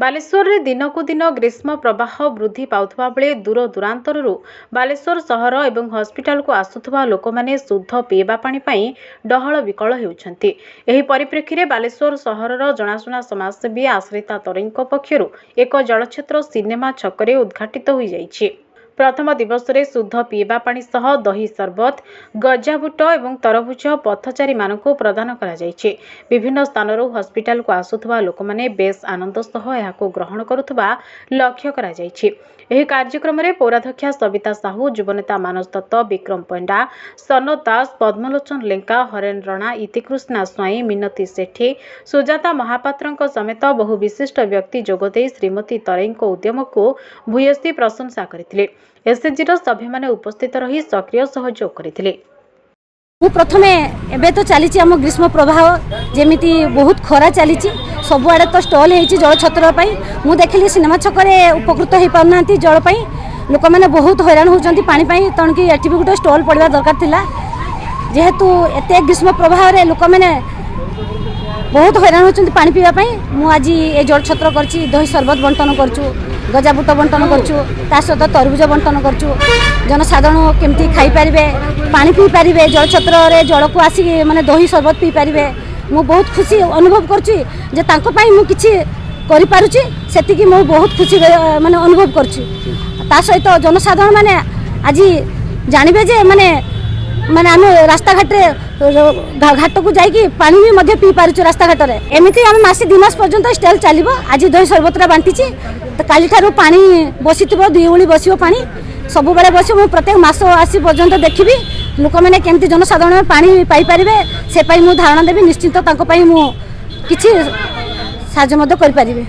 बालेश्वर रे दिनकु दिन ग्रीष्म प्रवाह वृद्धि पाउथबा बेले दूर दूरांतरु बालेश्वर सहर एवं हॉस्पिटल को आसुथबा लोक माने शुद्ध पीवा पानी पई डहळ विकळ हेउछंती। एही परिप्रेक्षी रे बालेश्वर सहरर जनाशुना समाजसेवी आश्रिता तरेंको पक्षरु एक जलक्षेत्र सिनेमा छकरे उद्घाटित होई जाईछि। प्रथम दिवस रे शुद्ध पीवा पानी सह दही सरबत गजाबुट एवं तरभुज पथचारी मानकु प्रदान करा जायछि। विभिन्न स्थानरु हॉस्पिटल को आसुथबा लोक माने बेस आनंद सह याको ग्रहण करुथबा लक्ष्य करा जायछि। एही कार्यक्रम रे पौराध्यक्षा सविता साहू, युवनेता मानस दत्त, विक्रम पंडा, सनत दास, पद्मलोचन लेंका, हरेन रणा, इतिकृष्णा स्वाई, मिनती सेठी, सुजाता महापात्रଙ୍କ समेत बहु विशिष्ट व्यक्ति जोगदे श्रीमती तरेंको उद्यम को भूयसी प्रशंसा करथिले। एसएचजी सभ्य माने उपस्थित रही सक्रिय सहयोग करथिले। प्रथमे एबे तो चली आम ग्रीष्म प्रवाह जेमिति बहुत खरा चली सबुआड़े तो स्टल हो जल छत्र मु देखिली सिनेमा छकरे उपकृत हो पाना जल लोक मैंने बहुत हैरान होती पानी तेणु कि एटी भी गोटे स्टल पड़ा दरकार थिला जेहेतु एत ग्रीष्म प्रवाह लोक मैंने बहुत हैरान होती पानी पीवाई आज ये जल छत्र कर दही सरबत बंटन करचु, गजाबुट बंटन करचु, ता सहित तरबुज बंटन करचु। जनसाधारण केमती खाई पारे पानी पी पारे जल छत्र जल को आसिक माने दही सरबत पी पारे मु बहुत खुशी अनुभव करची जे तांको पई मु किछि करि पारुची सेतिकी मु बहुत खुशी माने अनुभव करची। ता सहित जनसाधारण माने आज जानिबे जे माने माने आम रास्ता घाट घाट को जाइए पानी भी मध्य पी पारुछु रास्ता घाट रे एमिति हम मासे 2 मास पर्यंत स्टेल चलिबो। आज दही सरबतरा बांटी तो काली ठारू पानी बसिथिबो 2 ओली बसिबो पानी सब बेले बसिबो। मु प्रत्येक मास आसी पर्यंत देखिबी लोक मैंने केमती जनसाधारण पानी पाई पारिबे से पई मु धारणा देबी। निश्चित तांको पई मु किछि साहाय्य मध्य करि पारिबे।